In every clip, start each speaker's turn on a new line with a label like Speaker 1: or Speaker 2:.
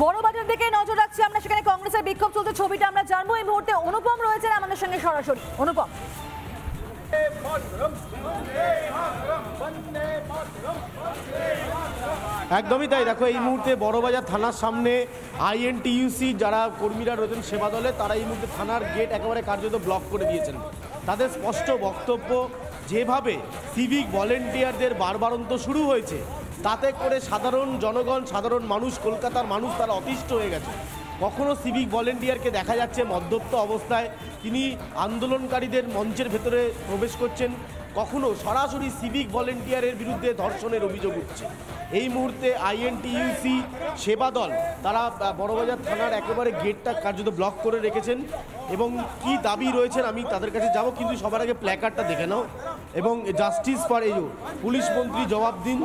Speaker 1: বড়বাজার দিকে নজর রাখছি আমরা, সেখানে কংগ্রেসের বিক্ষোভ চলতে ছবিটা আমরা জানবো। এই মুহূর্তে অনুপম রয়েছেন আমাদের সঙ্গে সরাসরি। অনুপম,
Speaker 2: একদমই তাই। দেখো, এই মুহূর্তে বড়বাজার থানার সামনে আইএনটিইউসি যারা কর্মীরা রয়েছেন সেবা দলে, তারা এই মুহূর্তে থানার গেট একেবারে কার্যত ব্লক করে দিয়েছেন। তাদের স্পষ্ট বক্তব্য, যেভাবে সিভিক ভলেন্টিয়ারদের বারবারন্ত শুরু হয়েছে, তাতে করে সাধারণ জনগণ, সাধারণ মানুষ, কলকাতার মানুষ তারা অতিষ্ঠ হয়ে গেছে। কখনো সিভিক ভলেন্টিয়ারকে দেখা যাচ্ছে মদ্যপ্ত অবস্থায় তিনি আন্দোলনকারীদের মঞ্চের ভেতরে প্রবেশ করছেন, কখনো সরাসরি সিভিক ভলেন্টিয়ারের বিরুদ্ধে ধর্ষণের অভিযোগ উঠছে। এই মুহূর্তে আইএনটিইউসি সেবা দল তারা বড়বাজার থানার একেবারে গেটটা কার্যত ব্লক করে রেখেছেন এবং কি দাবি রয়েছেন আমি তাদের কাছে যাব, কিন্তু সবার আগে প্ল্যাকার্ডটা দেখে নাও এবং জাস্টিস ফর এই পুলিশ মন্ত্রী জবাব দিন,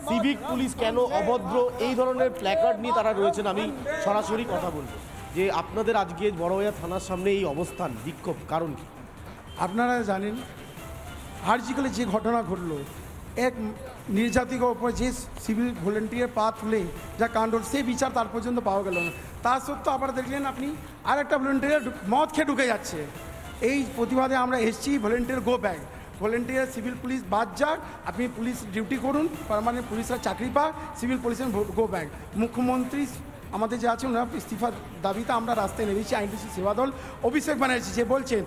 Speaker 2: সিভিক পুলিশ কেন অভদ্র, এই ধরনের প্ল্যাকার্ড নিয়ে তারা রয়েছেন। আমি সরাসরি কথা বলবো যে আপনাদের আজকে বড়বাজার থানার সামনে এই অবস্থান, বিক্ষোভ কারণ কি?
Speaker 3: আপনারা জানেন আরজিকলে যে ঘটনা ঘটল, এক নির্যাতিকার উপর যে সিভিল ভলেন্টিয়ার পা তুলে যা কাণ্ড, সে বিচার তার পর্যন্ত পাওয়া গেল না। তা সত্ত্বেও আবার দেখলেন আপনি আরেকটা ভলেন্টিয়ার মদ খেয়ে ঢুকে যাচ্ছে। এই প্রতিবাদে আমরা এসেছি, volunteer go back, volunteer civil police বাদ যাক, আপনি পুলিশ ডিউটি করুন, পার্মানেন্ট পুলিশরা চাকরি পাক, সিভিল পুলিশের গো ব্যাক। মুখ্যমন্ত্রী আমাদের যে আছে ওনার ইস্তিফার দাবিতে আমরা রাস্তায় নেমেছি। আইনটিসি সেবা দল অভিষেক ব্যানার্জি যে বলছেন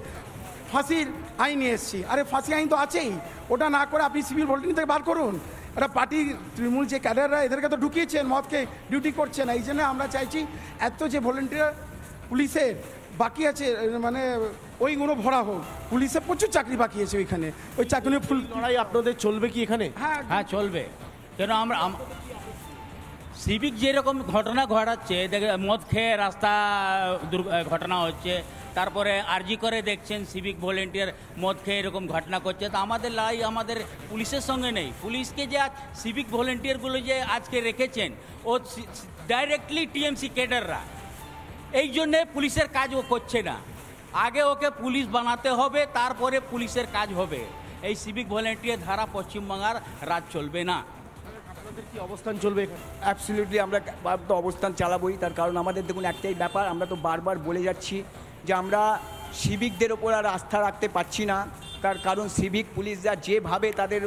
Speaker 3: ফাঁসির আইন নিয়ে এসেছি, আরে ফাঁসি আইন তো আছেই, ওটা না করে আপনি সিভিল ভলেন্টিয়ার থেকে বার করুন। এটা পার্টি তৃণমূল যে ক্যাডাররা এদেরকে তো ঢুকিয়েছেন, মদকে ডিউটি করছে না। এই জন্য আমরা চাইছি এত যে ভলেন্টিয়ার পুলিশের বাকি আছে, মানে ওইগুলো ভরা হোক। পুলিশে প্রচুর চাকরি বাকি আছে ওইখানে, ওই চাকরি ফুল
Speaker 2: লড়াই আপনাদের চলবে কি এখানে?
Speaker 4: হ্যাঁ চলবে, কেন আমরা সিভিক যেরকম ঘটনা ঘটাচ্ছে, দেখে মদ খেয়ে রাস্তা ঘটনা হচ্ছে, তারপরে আরজি করে দেখছেন সিভিক ভলেন্টিয়ার মদ খেয়ে এরকম ঘটনা করছে, তো আমাদের লড়াই আমাদের পুলিশের সঙ্গে নেই। পুলিশকে যে সিভিক ভলেন্টিয়ারগুলো যে আজকে রেখেছেন, ও ডাইরেক্টলি টিএমসি ক্যাডাররা, এই জন্যে পুলিশের কাজ ও করছে না। আগে ওকে পুলিশ বানাতে হবে, তারপরে পুলিশের কাজ হবে। এই সিভিক ভলেন্টিয়ার ধারা পশ্চিমবাংলার রাজ চলবে না।
Speaker 2: আপনাদের কি অবস্থান চলবে?
Speaker 5: অ্যাবসলিউটলি আমরা তো অবস্থান চালাবোই। তার কারণ আমাদের দেখুন একটাই ব্যাপার, আমরা তো বারবার বলে যাচ্ছি যে আমরা সিভিকদের ওপর আর আস্থা রাখতে পারছি না। তার কারণ সিভিক পুলিশরা যেভাবে তাদের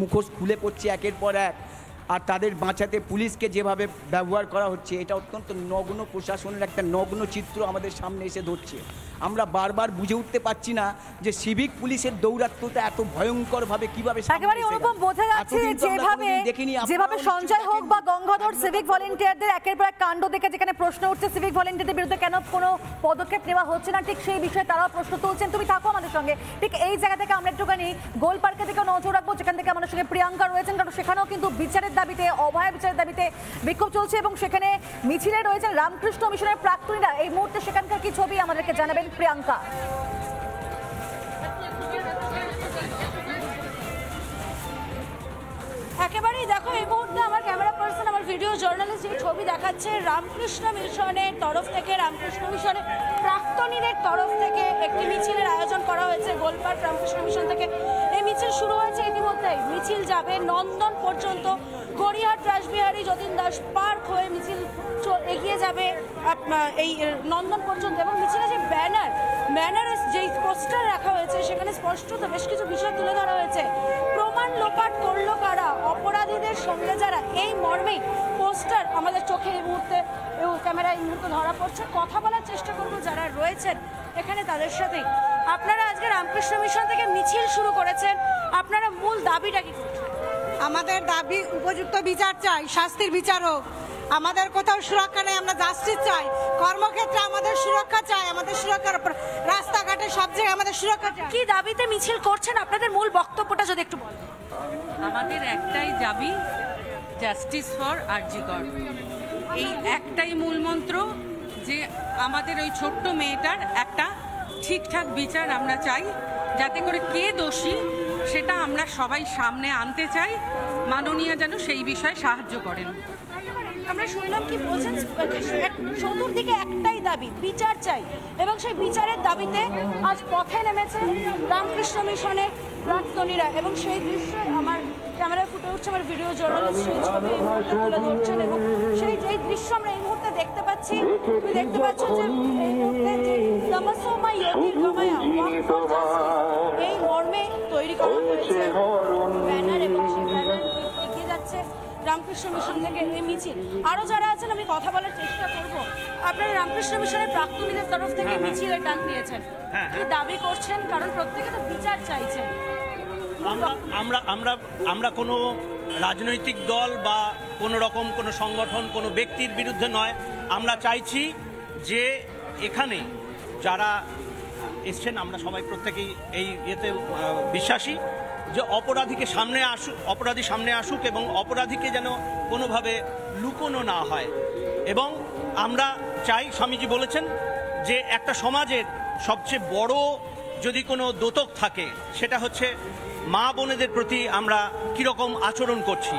Speaker 5: মুখোশ খুলে পড়ছে একের পর এক, আর তাদের বাঁচাতে পুলিশকে যেভাবে ব্যবহার করা হচ্ছে, এটা অত্যন্ত নগ্ন প্রশাসনের একটা নগ্ন চিত্র আমাদের সামনে এসে ধরছে। আমরা বারবার বুঝে উঠতে পারছি না যে সিভিক পুলিশের দৌরাত্ম্যতা এত ভয়ঙ্করভাবে কিভাবে
Speaker 1: একেবারে অনুপম বোঝা যাচ্ছে যেভাবে সঞ্জয় হোক বা গঙ্গাধর সিভিক ভলেন্টিয়ারদের একের পর এক কাণ্ড দেখে যেখানে প্রশ্ন উঠছে সিভিক ভলেন্টিয়ারদের বিরুদ্ধে কেন কোনো পদক্ষেপ নেওয়া হচ্ছে না, ঠিক সেই বিষয়ে তারাও প্রশ্ন তুলছেন। তুমি থাকো আমাদের সঙ্গে, ঠিক এই জায়গা থেকে আমরা একটুখানি গোল পার্কের দিকে নজর রাখবো, যেখান থেকে আমাদের সঙ্গে প্রিয়াঙ্কা রয়েছেন, কারণ সেখানেও কিন্তু বিচারের দাবিতে, অভয় বিচারের দাবিতে বিক্ষোভ চলছে এবং সেখানে মিছিলে রয়েছেন রামকৃষ্ণ মিশনের প্রাক্তনীরা। এই মুহূর্তে সেখানকার কি ছবি আমাদেরকে জানাবেন প্রিয়াঙ্কা?
Speaker 6: একেবারেই দেখো, এই মুহূর্তে আমার ক্যামেরা পার্সন, আমার ভিডিও জার্নালিস্ট যে ছবি দেখাচ্ছে, রামকৃষ্ণ মিশনের তরফ থেকে, রামকৃষ্ণ মিশনের প্রাক্তনীদের তরফ থেকে একটি মিছিলের আয়োজন করা হয়েছে গোলপার্ক রামকৃষ্ণ মিশন থেকে। এই মিছিল শুরু হয়েছে ইতিমধ্যেই, মিছিল যাবে নন্দন পর্যন্ত, গড়িয়াহাট রাসবিহারী যতীন দাস পার্ক হয়ে মিছিল এগিয়ে যাবে এই নন্দন পর্যন্ত। এবং মিছিলে যে ব্যানারে যে পোস্টার রাখা হয়েছে, সেখানে স্পষ্টত বেশ কিছু বিষয় তুলে ধরা হয়েছে। প্রমাণ লোপাট করলো কারা, অপরাধীদের সঙ্গে যারা, এই মর্মেই পোস্টার আমাদের চোখে এই মুহূর্তে ক্যামেরা এই মুহূর্তে ধরা পড়ছে। কথা বলার চেষ্টা করবো যারা রয়েছেন এখানে তাদের সাথেই। আপনারা আজকে রামকৃষ্ণ মিশন থেকে মিছিল শুরু করেছেন, আপনারা মূল দাবিটা কি?
Speaker 7: আমাদের দাবি উপযুক্ত বিচার চাই, শাস্তির বিচার হোক। আমাদের কোথাও সুরক্ষা নেই, আমরা জাস্টিস চাই। কর্মক্ষেত্রে আমাদের সুরক্ষা চাই, আমাদের সুরক্ষার উপর, রাস্তাঘাটে সব জায়গায় আমাদের সুরক্ষা চাই।
Speaker 6: কি দাবিতে মিছিল করছেন, আপনাদের মূল বক্তব্যটা যদি একটু বলেন।
Speaker 8: আমাদের একটাই দাবি, জাস্টিস ফর আরজি কর। এই একটাই মূল মন্ত্র যে আমাদের ওই ছোট্ট মেয়েটার একটা ঠিকঠাক বিচার আমরা চাই, যাতে করে কে দোষী সেটা আমরা সবাই সামনে আনতে চাই। মাননীয় যেন সেই বিষয়ে সাহায্য করেন।
Speaker 6: আমরা শুনলাম কি বলছেন, চতুর্দিকে একটাই দাবি, বিচার চাই, এবং সেই বিচারের দাবিতে আজ পথে নেমেছে রামকৃষ্ণ মিশনের প্রাক্তনীরা। এবং সেই দৃশ্য আমার ক্যামেরায় ফুটে উঠছে, আমার ভিডিও জার্নালিস্ট সেই ছবি তুলে ধরছেন এবং সেই যেই দৃশ্য আমরা এই মুহূর্তে দেখতে পাচ্ছি যে এই মুহূর্তে যে তমসোমা জ্যোতির্গময়া ওয়াক ফর জাস্টিস এই মর্মে তৈরি করা হয়েছে ব্যানার, এবং সেই ব্যানার এগিয়ে যাচ্ছে রামকৃষ্ণ মিশন থেকে এই মিছিল। আরও যারা আছেন আমি কথা বলার চেষ্টা করব। আপনারা রামকৃষ্ণ মিশনের প্রাক্তনীদের তরফ থেকে মিছিলের ডাক নিয়েছেন, কি দাবি করছেন? কারণ প্রত্যেকে তো বিচার চাইছেন।
Speaker 9: আমরা কোনো রাজনৈতিক দল বা কোনো রকম কোনো সংগঠন, কোনো ব্যক্তির বিরুদ্ধে নয়। আমরা চাইছি যে এখানে যারা এসছেন, আমরা সবাই প্রত্যেকেই এই ইয়েতে বিশ্বাসী যে অপরাধী সামনে আসুক এবং অপরাধীকে যেন কোনোভাবে লুকোনো না হয়। এবং আমরা চাই, স্বামীজি বলেছেন যে একটা সমাজের সবচেয়ে বড় যদি কোনো দোতক থাকে সেটা হচ্ছে মা বোনেদের প্রতি আমরা কীরকম আচরণ করছি।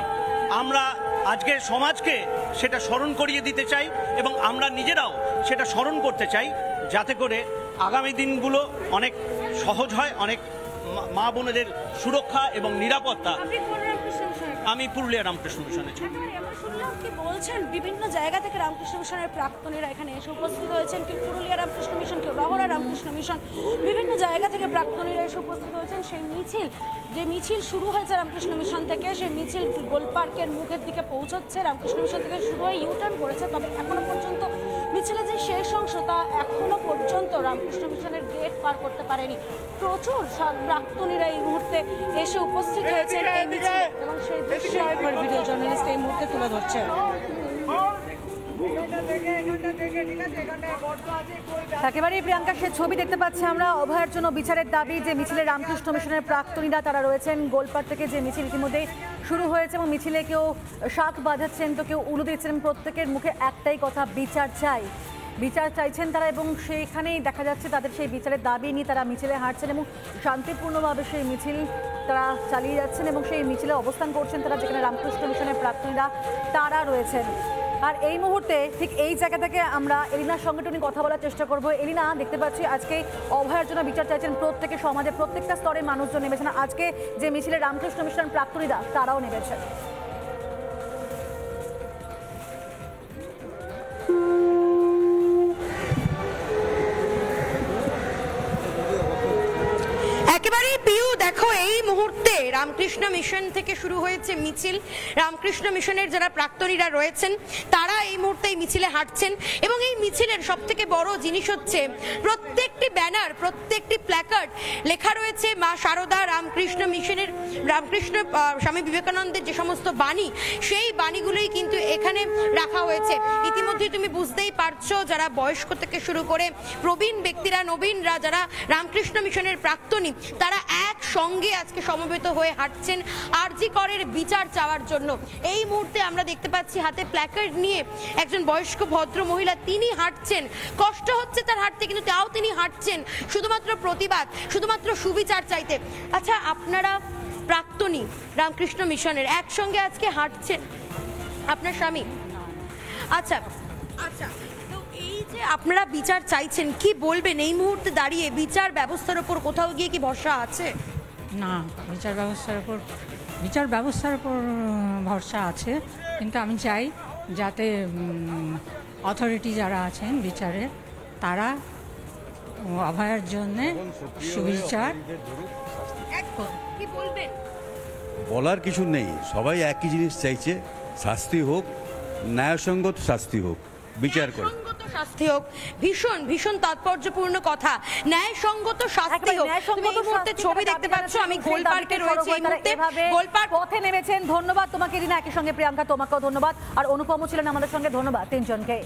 Speaker 9: আমরা আজকের সমাজকে সেটা স্মরণ করিয়ে দিতে চাই এবং আমরা নিজেরাও সেটা স্মরণ করতে চাই, যাতে করে আগামী দিনগুলো অনেক সহজ হয়, অনেক মা বোনেদের সুরক্ষা এবং নিরাপত্তা। আমি পুরুলিয়া রামকৃষ্ণ মিশনে।
Speaker 6: কি বলছেন, বিভিন্ন জায়গা থেকে রামকৃষ্ণ মিশনের প্রাক্তনীরা এখানে এসে উপস্থিত হয়েছেন, কেউ পুরুলিয়া রামকৃষ্ণ মিশন, কেউ রহরা রামকৃষ্ণ মিশন, বিভিন্ন জায়গা থেকে প্রাক্তনীরা এসে উপস্থিত হয়েছেন। সেই মিছিল, যে মিছিল শুরু হয়েছে রামকৃষ্ণ মিশন থেকে, সেই মিছিল গোলপার্কের মুখের দিকে পৌঁছচ্ছে। রামকৃষ্ণ মিশন থেকে শুরু হয়ে ইউটার্ন করেছে, তবে এখনো পর্যন্ত মিছিলের যে শেষ অংশ তা এখনো পর্যন্ত রামকৃষ্ণ মিশনের গেট পার করতে পারেনি। প্রচুর প্রাক্তনীরা এই মুহূর্তে এসে উপস্থিত হয়েছেন এই মিছিলে, এবং সেই দৃশ্য ভিডিও জার্নালিস্ট এই মুহূর্তে তুলে ধরছে।
Speaker 1: একেবারেই প্রিয়াঙ্কা, সে ছবি দেখতে পাচ্ছি আমরা। অভয়ের জন্য বিচারের দাবি যে মিছিলে রামকৃষ্ণ মিশনের প্রাক্তনীরা তারা রয়েছেন। গোলপাড় থেকে যে মিছিল ইতিমধ্যে শুরু হয়েছে এবং মিছিলে কেউ শাঁখ বাজাচ্ছেন তো কেউ উলু দিচ্ছেন। প্রত্যেকের মুখে একটাই কথা, বিচার চাই। বিচার চাইছেন তারা, এবং সেইখানেই দেখা যাচ্ছে তাদের সেই বিচারের দাবি নিয়ে তারা মিছিলে হাঁটছেন এবং শান্তিপূর্ণভাবে সেই মিছিল তারা চালিয়ে যাচ্ছেন এবং সেই মিছিলে অবস্থান করছেন তারা, যেখানে রামকৃষ্ণ মিশনের প্রাক্তনীরা তারা রয়েছেন। আর এই মুহূর্তে ঠিক এই জায়গা থেকে আমরা এলিনার সঙ্গে টুনি কথা বলার চেষ্টা করব। এলিনা, দেখতে পাচ্ছি আজকে অভয়ের জন্য বিচার চাইছেন প্রত্যেকে, সমাজে প্রত্যেকটা স্তরের মানুষজন নেমেছেন। আজকে যে মিছিলে রামকৃষ্ণ মিশনের প্রাক্তনীরা তারাও নেমেছেন।
Speaker 10: একেবারেই পিউ, দেখো এই মুহূর্তে রামকৃষ্ণ মিশন থেকে শুরু হয়েছে মিছিল। রামকৃষ্ণ মিশনের যারা প্রাক্তনীরা রয়েছেন তারা এই মুহূর্তে এই মিছিলে হাঁটছেন, এবং এই মিছিলের সব থেকে বড় জিনিস হচ্ছে প্রত্যেকটি ব্যানার, প্রত্যেকটি প্ল্যাকার্ড লেখা রয়েছে মা শারদা, রামকৃষ্ণ মিশনের, রামকৃষ্ণ স্বামী বিবেকানন্দের যে সমস্ত বাণী, সেই বাণীগুলোই কিন্তু এখানে রাখা হয়েছে। ইতিমধ্যে তুমি বুঝতেই পারছো, যারা বয়স্ক থেকে শুরু করে প্রবীণ ব্যক্তিরা, নবীনরা, যারা রামকৃষ্ণ মিশনের প্রাক্তনী, তারা একসঙ্গে আজকে সমবেত হয়ে হাঁটছেন আরজি করের বিচার চাওয়ার জন্য। এই মুহূর্তে আমরা দেখতে পাচ্ছি হাতে প্ল্যাকার্ড নিয়ে একজন বয়স্ক ভদ্র মহিলা, তিনি হাঁটছেন। কষ্ট হচ্ছে তার হাঁটতে, কিন্তু তাও তিনি হাঁটছেন শুধুমাত্র প্রতিবাদ, শুধুমাত্র সুবিচার চাইতে। আচ্ছা, আপনারা প্রাক্তনী রামকৃষ্ণ মিশনের একসঙ্গে আজকে হাঁটছেন, আপনার স্বামী, আচ্ছা আচ্ছা, এই যে আপনারা বিচার চাইছেন, কি বলবেন এই মুহূর্তে দাঁড়িয়ে? বিচার ব্যবস্থার উপর কোথাও গিয়ে কি ভরসা আছে?
Speaker 11: না, বিচার ব্যবস্থার উপর ভরসা আছে, কিন্তু আমি চাই যাতে অথরিটি যারা আছেন বিচারে, তারা অভয়ের জন্যে সুবিচার।
Speaker 10: কি বলবেন?
Speaker 12: বলার কিছু নেই, সবাই একই জিনিস চাইছে, শাস্তি হোক, ন্যায়সঙ্গত শাস্তি হোক, বিচার করে
Speaker 10: শাস্তি হোক। ভীষণ ভীষণ তাৎপর্যপূর্ণ কথা, ন্যায়সঙ্গত শাস্তি হোক। তুমি এই মুহূর্তে ছবি দেখতে পাচ্ছ, আমি গোলপার্কে রয়েছি, এই মুহূর্তে গোলপার্ক
Speaker 1: পথে নেমেছেন। ধন্যবাদ তোমাকে এলিনা, একই সঙ্গে প্রিয়াঙ্কা তোমাকেও ধন্যবাদ, আর অনুপমও ছিলেন আমাদের সঙ্গে। ধন্যবাদ তিনজনকে।